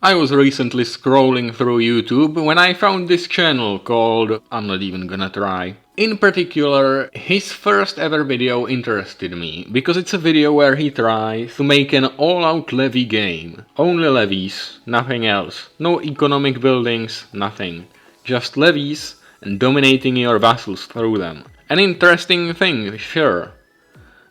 I was recently scrolling through YouTube when I found this channel called I'm not even gonna try. In particular, his first ever video interested me, because it's a video where he tries to make an all-out levy game. Only levies, nothing else. No economic buildings, nothing. Just levies and dominating your vassals through them. An interesting thing, sure.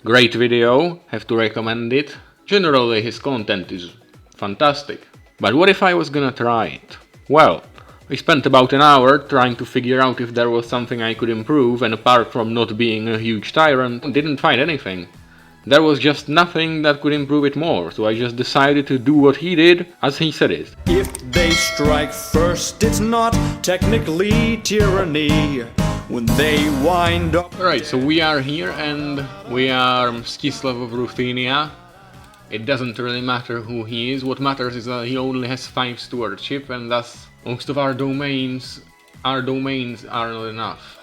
Great video, have to recommend it. Generally his content is fantastic. But what if I was gonna try it? Well, I spent about an hour trying to figure out if there was something I could improve, and apart from not being a huge tyrant, didn't find anything. There was just nothing that could improve it more, so I just decided to do what he did, as he said it. If they strike first, it's not technically tyranny. When they wind up... Alright, so we are here and we are Mstislav of Ruthenia. It doesn't really matter who he is, what matters is that he only has 5 stewardship, and thus most of our domains are not enough.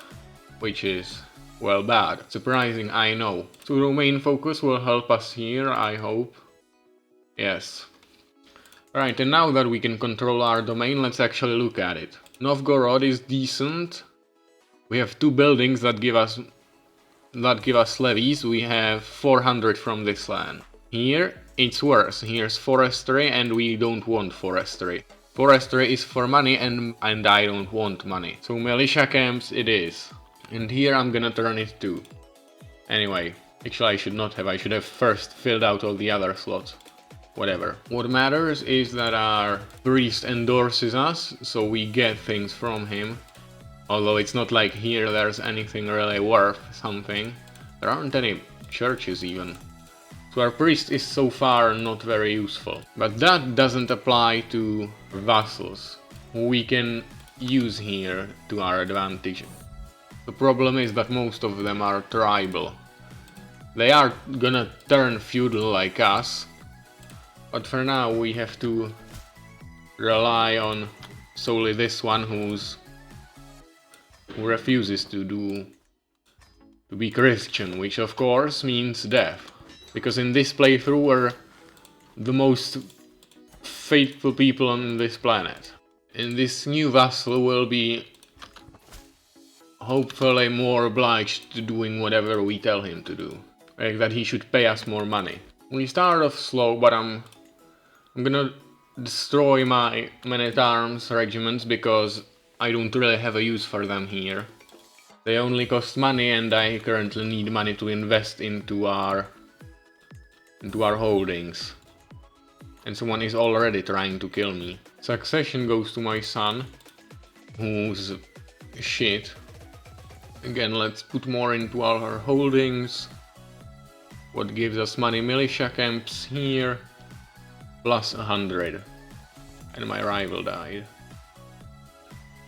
Which is, well, bad. Surprising, I know. So domain focus will help us here, I hope. Yes. Right, and now that we can control our domain, let's actually look at it. Novgorod is decent. We have 2 buildings that give us levies. We have 400 from this land. Here, it's worse. Here's forestry, and we don't want forestry. Forestry is for money, and I don't want money. So militia camps it is. And here I'm gonna turn it to. Anyway, actually I should not have. I should have first filled out all the other slots. Whatever. What matters is that our priest endorses us, so we get things from him. Although it's not like here there's anything really worth something. There aren't any churches even. So our priest is so far not very useful. But that doesn't apply to vassals, who we can use here to our advantage. The problem is that most of them are tribal. They are gonna turn feudal like us, but for now we have to rely on solely this one who refuses to be Christian, which of course means death. Because in this playthrough we're the most faithful people on this planet. And this new vassal will be hopefully more obliged to doing whatever we tell him to do. Like that he should pay us more money. We start off slow, but I'm gonna destroy my men-at-arms regiments because I don't really have a use for them here. They only cost money, and I currently need money to invest into our holdings. And someone is already trying to kill me. Succession goes to my son, who's shit. Again, let's put more into our holdings. What gives us money? Militia camps here, plus 100. And my rival died.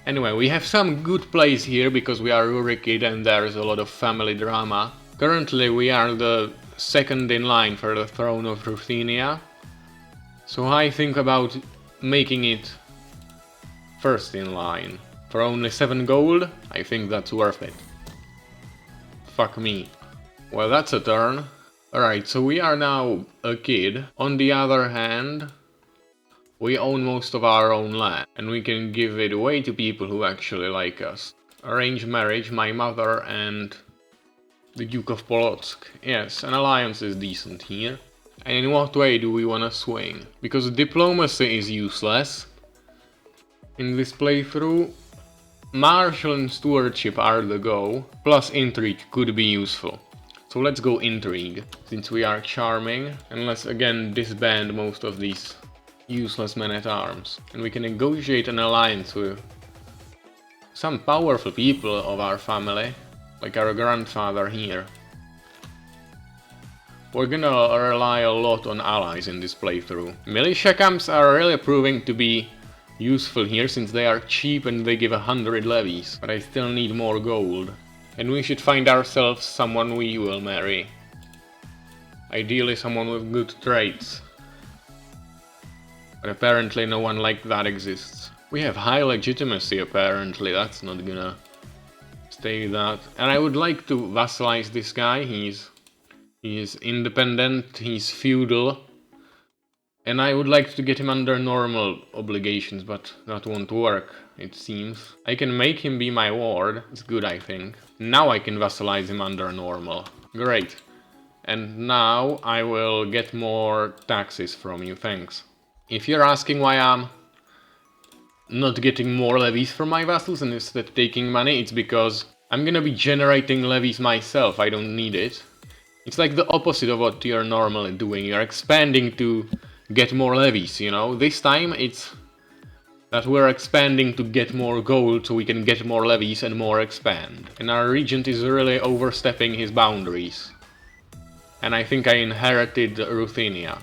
Anyway, we have some good plays here because we are Rurikid and there's a lot of family drama. Currently we are the second in line for the throne of Ruthenia. So I think about making it first in line. For only 7 gold, I think that's worth it. Fuck me. Well, that's a turn. Alright, so we are now a kid. On the other hand, we own most of our own land, and we can give it away to people who actually like us. Arrange marriage, my mother and the Duke of Polotsk. Yes, an alliance is decent here. And in what way do we wanna swing? Because diplomacy is useless in this playthrough. Martial and stewardship are the go, plus intrigue could be useful. So let's go intrigue, since we are charming, and let's again disband most of these useless men-at-arms. And we can negotiate an alliance with some powerful people of our family, like our grandfather here. We're gonna rely a lot on allies in this playthrough. Militia camps are really proving to be useful here, since they are cheap and they give 100 levies. But I still need more gold. And we should find ourselves someone we will marry. Ideally someone with good traits. But apparently no one like that exists. We have high legitimacy apparently, that's not gonna stay that. And I would like to vassalize this guy. He is independent, he's feudal. And I would like to get him under normal obligations, but that won't work, it seems. I can make him be my ward, it's good I think. Now I can vassalize him under normal. Great. And now I will get more taxes from you, thanks. If you're asking why I'm not getting more levies from my vassals and instead taking money, it's because I'm gonna be generating levies myself, I don't need it. It's like the opposite of what you're normally doing, you're expanding to get more levies, you know? This time it's that we're expanding to get more gold so we can get more levies and more expand. And our regent is really overstepping his boundaries. And I think I inherited Ruthenia.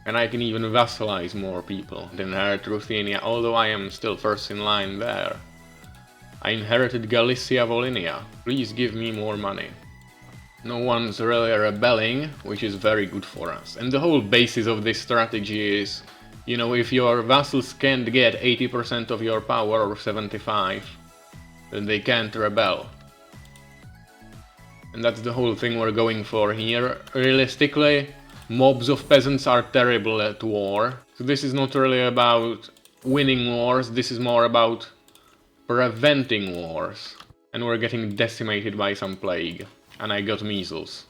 And I can even vassalize more people and inherit Ruthenia, although I am still first in line there. I inherited Galicia Volhynia. Please give me more money. No one's really rebelling, which is very good for us. And the whole basis of this strategy is, you know, if your vassals can't get 80% of your power or 75%, then they can't rebel. And that's the whole thing we're going for here. Realistically, mobs of peasants are terrible at war. So this is not really about winning wars, this is more about preventing wars. And we're getting decimated by some plague. And I got measles.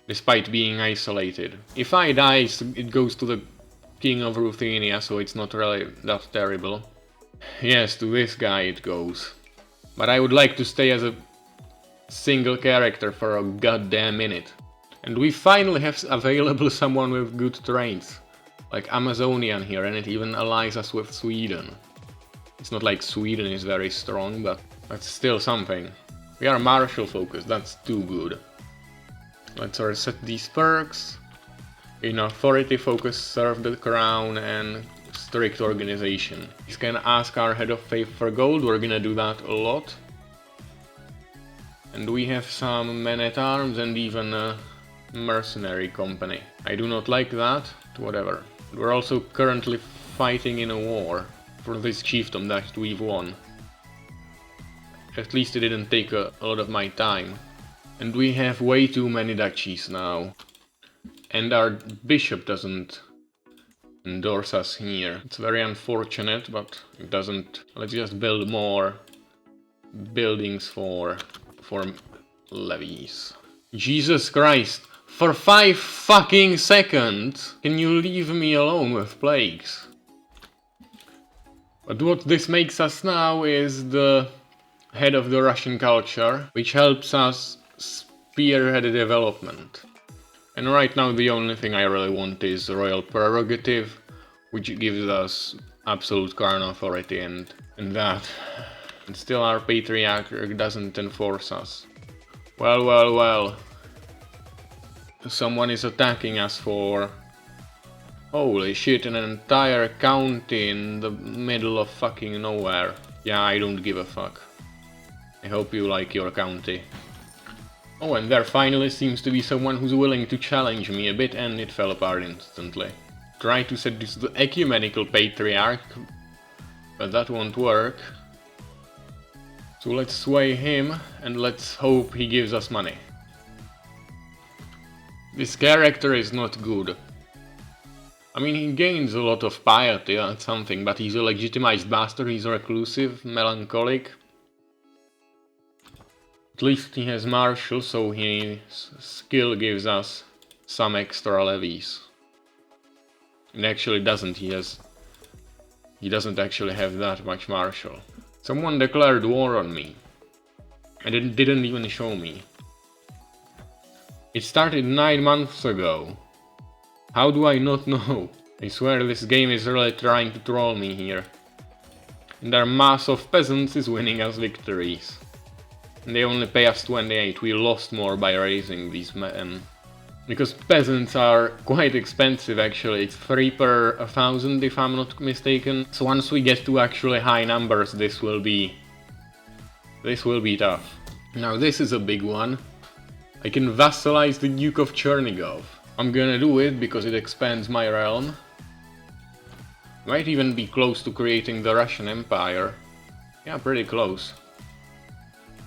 Despite being isolated. If I die, it goes to the King of Ruthenia, so it's not really that terrible. Yes, to this guy it goes. But I would like to stay as a single character for a goddamn minute. And we finally have available someone with good traits. Like Amazonian here, and it even allies us with Sweden. It's not like Sweden is very strong, but that's still something. We are martial focused, that's too good. Let's reset these perks. In authority focus, serve the crown and strict organization. We can ask our head of faith for gold, we're gonna do that a lot. And we have some men-at-arms and even a mercenary company. I do not like that, but whatever. We're also currently fighting in a war for this chiefdom that we've won. At least it didn't take a lot of my time. And we have way too many duchies now. And our bishop doesn't endorse us here. It's very unfortunate, but it doesn't... Let's just build more buildings for levies. Jesus Christ! For 5 fucking seconds! Can you leave me alone with plagues? But what this makes us now is the head of the Russian culture, which helps us spearhead the development. And right now the only thing I really want is royal prerogative, which gives us absolute crown authority and that. And still our patriarch doesn't enforce us. Well, well, well. Someone is attacking us for... Holy shit, an entire county in the middle of fucking nowhere. Yeah, I don't give a fuck. I hope you like your county. Oh, and there finally seems to be someone who's willing to challenge me a bit, and it fell apart instantly. Try to seduce the ecumenical patriarch, but that won't work. So let's sway him, and let's hope he gives us money. This character is not good. I mean, he gains a lot of piety, that's something, but he's a legitimized bastard, he's reclusive, melancholic. At least he has martial, so his skill gives us some extra levies. It actually doesn't, he doesn't actually have that much martial. Someone declared war on me. And it didn't even show me. It started 9 months ago. How do I not know? I swear this game is really trying to troll me here. And our mass of peasants is winning us victories. And they only pay us 28, we lost more by raising these men. Because peasants are quite expensive actually, it's 3 per 1,000 if I'm not mistaken. So once we get to actually high numbers this will be tough. Now this is a big one. I can vassalize the Duke of Chernigov. I'm gonna do it because it expands my realm. Might even be close to creating the Russian Empire. Yeah, pretty close.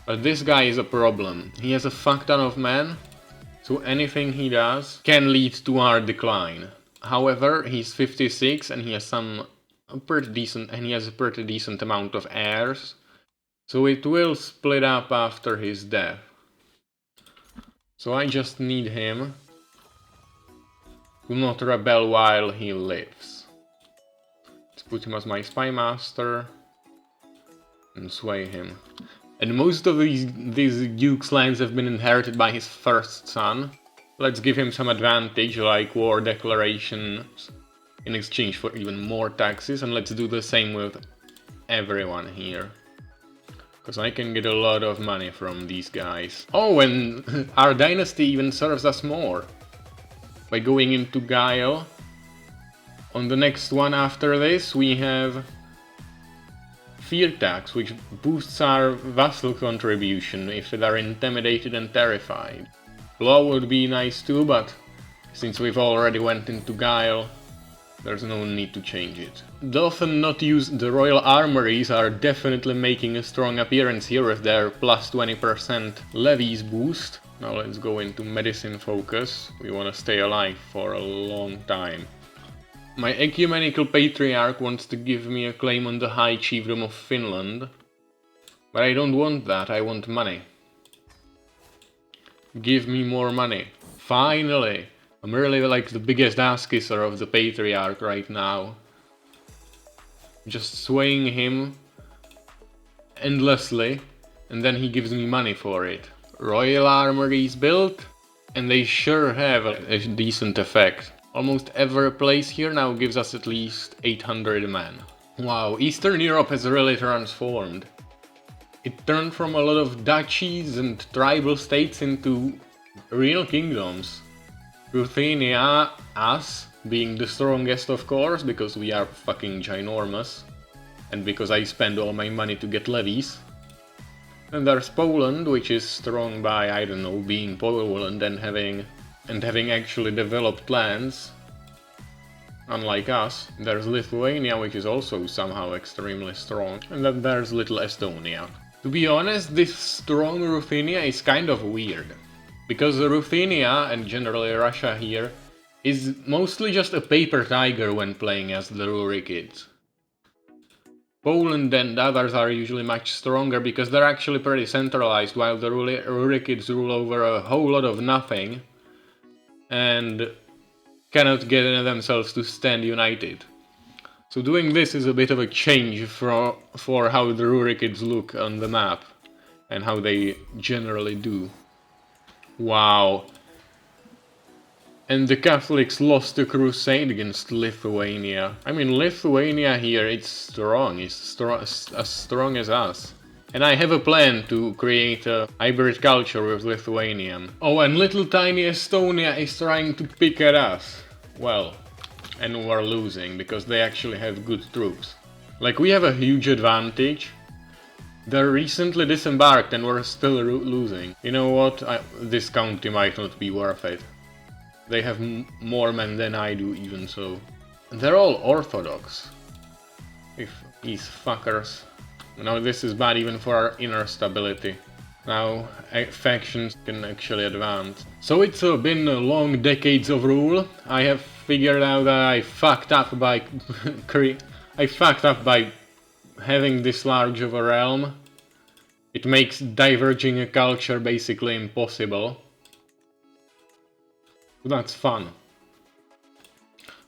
But this guy is a problem. He has a fuck ton of men, so anything he does can lead to our decline. However, he's 56 and he has a pretty decent amount of heirs. So it will split up after his death. So I just need him to not rebel while he lives. Let's put him as my spy master and sway him. And most of these duke's lands have been inherited by his first son. Let's give him some advantage, like war declarations in exchange for even more taxes, and let's do the same with everyone here. Because I can get a lot of money from these guys. Oh, and our dynasty even serves us more. By going into Guile. On the next one after this, we have Fear Tax, which boosts our vassal contribution if they're intimidated and terrified. Law would be nice too, but since we've already went into Guile, there's no need to change it. The often not used the royal armories are definitely making a strong appearance here with their plus 20% levies boost. Now let's go into medicine focus. We want to stay alive for a long time. My ecumenical patriarch wants to give me a claim on the High Chiefdom of Finland. But I don't want that, I want money. Give me more money. Finally! I'm really like the biggest ass kisser of the patriarch right now. Just swaying him endlessly, and then he gives me money for it. Royal armories built, and they sure have a decent effect. Almost every place here now gives us at least 800 men. Wow, Eastern Europe has really transformed. It turned from a lot of duchies and tribal states into real kingdoms. Ruthenia, us, being the strongest of course, because we are fucking ginormous. And because I spend all my money to get levies. And there's Poland, which is strong by, I don't know, being Poland and having actually developed lands. Unlike us. There's Lithuania, which is also somehow extremely strong. And then there's little Estonia. To be honest, this strong Ruthenia is kind of weird. Because Ruthenia, and generally Russia here, is mostly just a paper tiger when playing as the Rurikids. Poland and others are usually much stronger because they're actually pretty centralized, while the Rurikids rule over a whole lot of nothing and cannot get themselves to stand united. So doing this is a bit of a change for how the Rurikids look on the map and how they generally do. Wow. And the Catholics lost the crusade against Lithuania. I mean, Lithuania here, it's strong. It's as strong as us. And I have a plan to create a hybrid culture with Lithuanian. Oh, and little tiny Estonia is trying to pick at us. Well, and we're losing, because they actually have good troops. Like, we have a huge advantage. They're recently disembarked and we're still losing. You know what? This county might not be worth it. They have more men than I do, even so. And they're all Orthodox. If these fuckers. Now this is bad even for our inner stability. Now factions can actually advance. So it's been long decades of rule. I have figured out that I fucked up by having this large of a realm. It makes diverging a culture basically impossible. That's fun.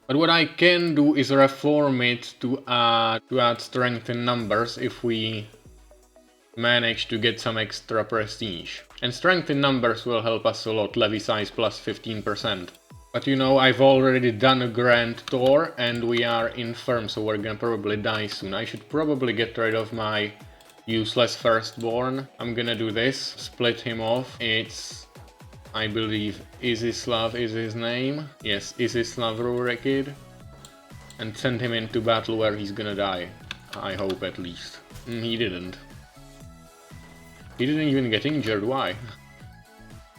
But what I can do is reform it to add strength in numbers if we manage to get some extra prestige. And strength in numbers will help us a lot, levy size plus 15%. But you know, I've already done a grand tour and we are infirm, so we're gonna probably die soon. I should probably get rid of my useless firstborn. I'm gonna do this, split him off. It's, I believe, Izislav is his name. Yes, Izislav Rurikid. And send him into battle where he's gonna die. I hope, at least. He didn't. He didn't even get injured, why?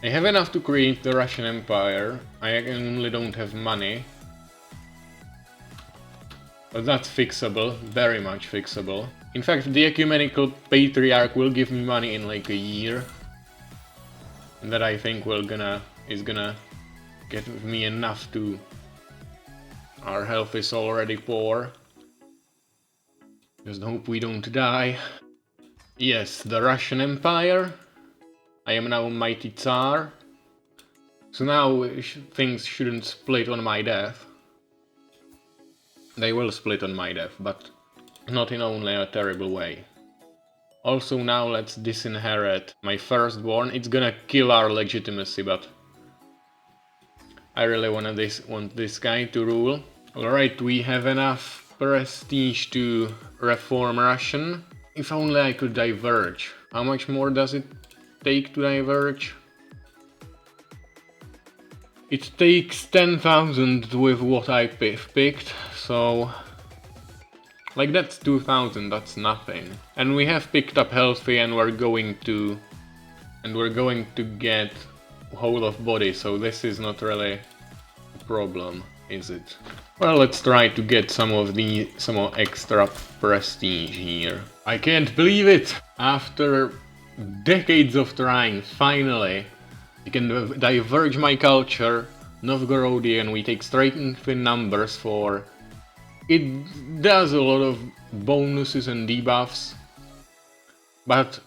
I have enough to create the Russian Empire. I only don't have money. But that's fixable, very much fixable. In fact, the Ecumenical Patriarch will give me money in like a year. And that I think is gonna get me enough to Our health is already poor. Just hope we don't die. Yes, the Russian Empire. I am now mighty Tsar. So now things shouldn't split on my death. They will split on my death, but not in only a terrible way. Also now let's disinherit my firstborn. It's gonna kill our legitimacy, but I really want this guy to rule. Alright, we have enough prestige to reform Russian. If only I could diverge. How much more does it take to diverge? It takes 10,000 with what I picked, so... Like that's 2,000, that's nothing. And we have picked up healthy and we're going to get whole of body, so this is not really a problem, is it? Well, let's try to get some more extra prestige here. I can't believe it! After decades of trying, finally, I can diverge my culture, Novgorodian, we take strength in numbers for... It does a lot of bonuses and debuffs, but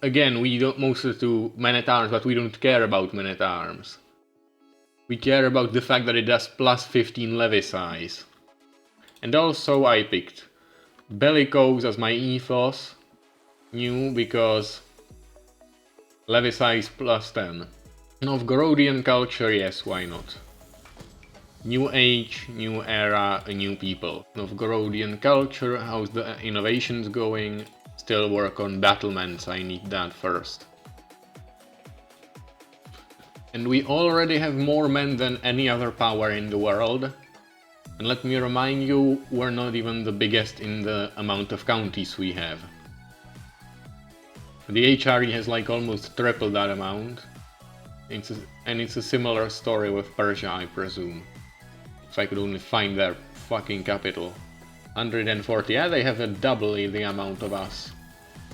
again, we don't mostly do men-at-arms, but we don't care about men-at-arms. We care about the fact that it does plus 15 levy size. And also I picked Bellicose as my ethos, new because levy size plus 10. Novgorodian culture, yes, why not? New age, new era, new people. Novgorodian culture, how's the innovations going? Still work on battlements, I need that first. And we already have more men than any other power in the world. And let me remind you, we're not even the biggest in the amount of counties we have. The HRE has like almost triple that amount. And it's a similar story with Persia, I presume. If I could only find their fucking capital. 140, yeah, they have a double the amount of us.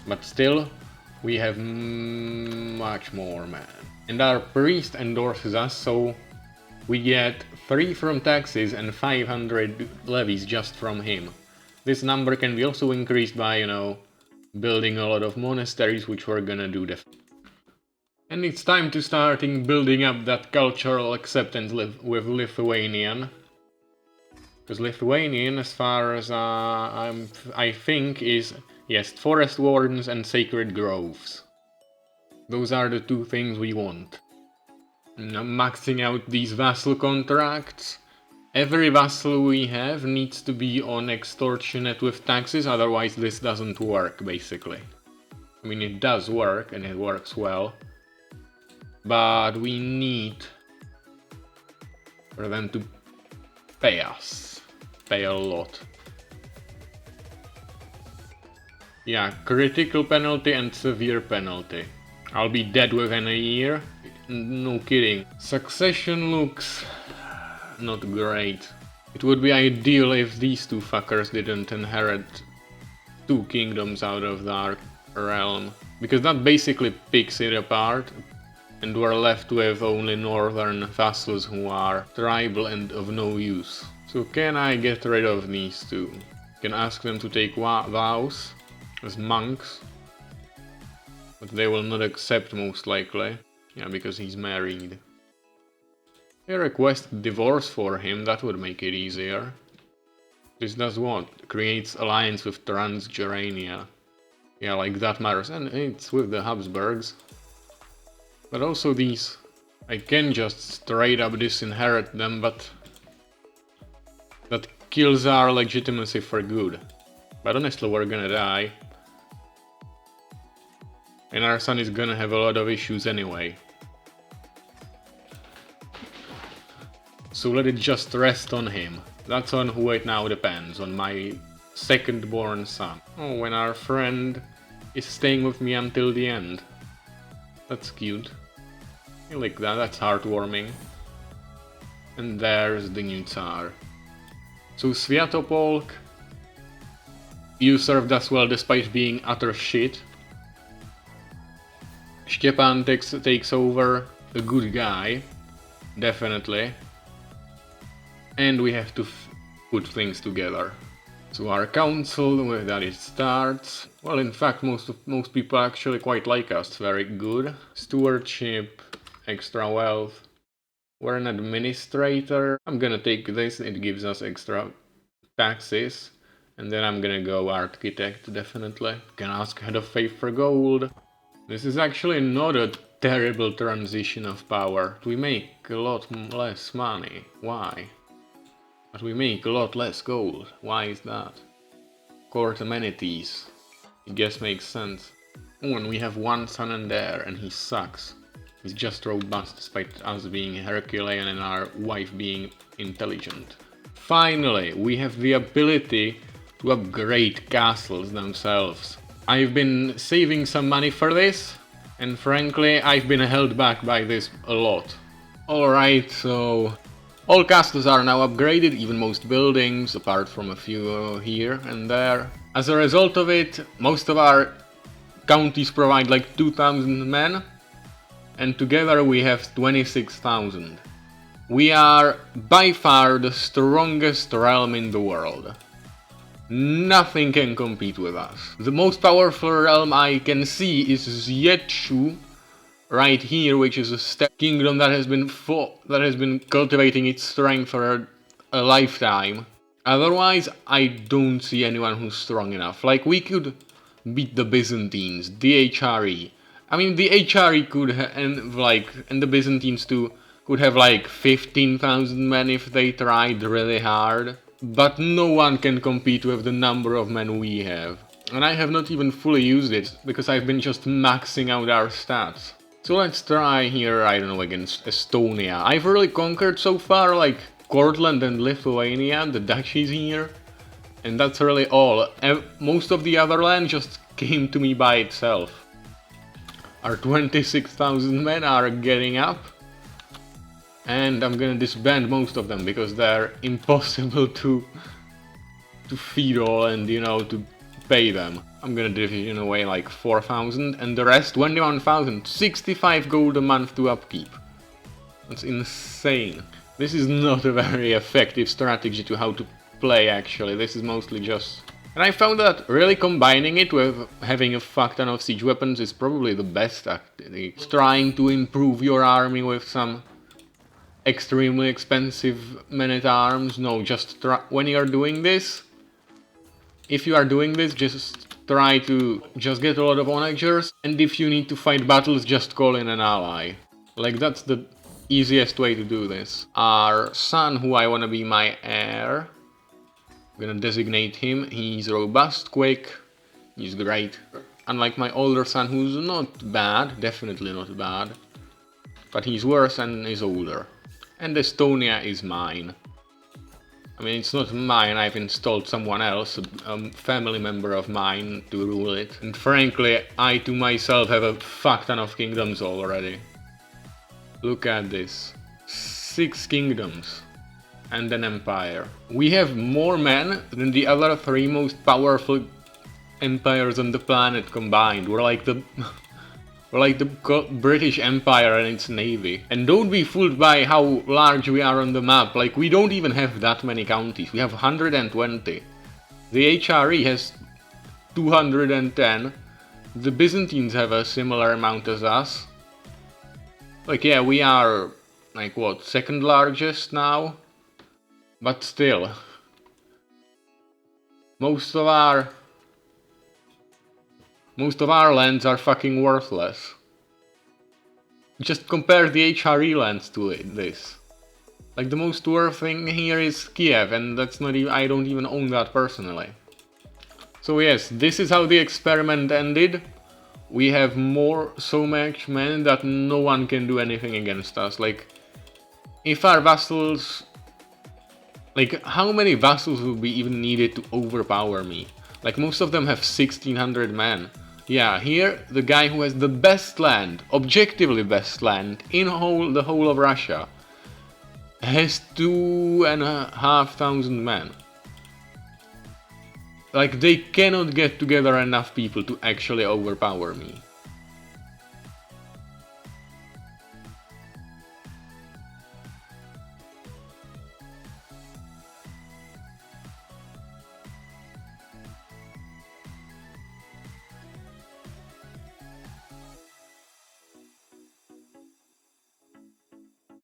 But still, we have much more, man. And our priest endorses us, so we get 3 from taxes and 500 levies just from him. This number can be also increased by, you know, building a lot of monasteries, which we're gonna do. And it's time to starting building up that cultural acceptance with Lithuanian. Because Lithuanian, as far as I think, is, yes, forest wardens and sacred groves. Those are the 2 things we want. Now, maxing out these vassal contracts. Every vassal we have needs to be on extortionate with taxes, otherwise this doesn't work, basically. I mean, it does work, and it works well. But we need for them to pay us. Pay a lot. Yeah, critical penalty and severe penalty. I'll be dead within a year. No kidding. Succession looks not great. It would be ideal if these 2 fuckers didn't inherit 2 kingdoms out of their realm. Because that basically picks it apart. And we're left with only northern vassals who are tribal and of no use. So can I get rid of these 2? Can ask them to take vows as monks. But they will not accept most likely. Yeah, because he's married. I request divorce for him, that would make it easier. This does what? Creates alliance with Transgermania. Yeah, like that matters. And it's with the Habsburgs. But also these, I can just straight up disinherit them, but that kills our legitimacy for good. But honestly, we're gonna die. And our son is gonna have a lot of issues anyway. So let it just rest on him. That's on who it now depends, on my second born son. Oh, when our friend is staying with me until the end. That's cute. I like that, that's heartwarming. And there's the new Tsar. So Sviatopolk, you served us well despite being utter shit. Stepan takes over, a good guy, definitely. And we have to put things together. So our council, with that it starts. Well, in fact, most people actually quite like us. Very good. Stewardship, extra wealth. We're an administrator. I'm gonna take this, it gives us extra taxes. And then I'm gonna go architect, definitely. Can ask head of faith for gold. This is actually not a terrible transition of power. We make a lot less money. Why? But we make a lot less gold. Why is that? Court amenities. I guess makes sense. Oh, and we have one son and heir, and he sucks. He's just robust despite us being Herculean and our wife being intelligent. Finally, we have the ability to upgrade castles themselves. I've been saving some money for this, and frankly, I've been held back by this a lot. Alright, so all castles are now upgraded, even most buildings, apart from a few here and there. As a result of it, most of our counties provide like 2,000 men, and together we have 26,000. We are by far the strongest realm in the world. Nothing can compete with us. The most powerful realm I can see is Ck3, right here, which is a steppe kingdom that has been cultivating its strength for a lifetime. Otherwise, I don't see anyone who's strong enough. Like, we could beat the Byzantines, the Ck3. I mean, the Ck3 could and the Byzantines too could have like 15,000 men if they tried really hard. But no one can compete with the number of men we have. And I have not even fully used it, because I've been just maxing out our stats. So let's try here, I don't know, against Estonia. I've really conquered so far, like, Cortland and Lithuania, the duchies here. And that's really all. Most of the other land just came to me by itself. Our 26,000 men are getting up. And I'm gonna disband most of them, because they're impossible to feed all and, you know, to pay them. I'm gonna division away like 4,000, and the rest 21,000, 65 gold a month to upkeep. That's insane. This is not a very effective strategy to how to play, actually. This is mostly just... And I found that really combining it with having a fuck ton of siege weapons is probably the best tactic. Trying to improve your army with some extremely expensive men-at-arms. No, just try, when you are doing this, if you are doing this, just try to just get a lot of onagers, and if you need to fight battles, just call in an ally. Like, that's the easiest way to do this. Our son, who I wanna be my heir, I'm gonna designate him. He's robust, quick, he's great. Unlike my older son, who's not bad, definitely not bad, but he's worse and is older. And Estonia is mine. I mean, it's not mine, I've installed someone else, a family member of mine, to rule it. And frankly, I to myself have a fuck ton of kingdoms already. Look at this. 6 kingdoms. And an empire. We have more men than the other 3 most powerful empires on the planet combined. We're like the British Empire and its navy. And don't be fooled by how large we are on the map. Like, we don't even have that many counties. We have 120. The Ck3 has 210. The Byzantines have a similar amount as us. Like, yeah, we are, like, what, 2nd largest now? But still. Most of our lands are fucking worthless. Just compare the Ck3 lands to this. Like, the most worth thing here is Kiev, and that's not even, I don't even own that personally. So yes, this is how the experiment ended. We have so much men that no one can do anything against us. Like, if our vassals... Like, how many vassals would be even needed to overpower me? Like, most of them have 1,600 men. Yeah, here, the guy who has the best land, objectively best land, in the whole of Russia, has 2,500 men. Like, they cannot get together enough people to actually overpower me.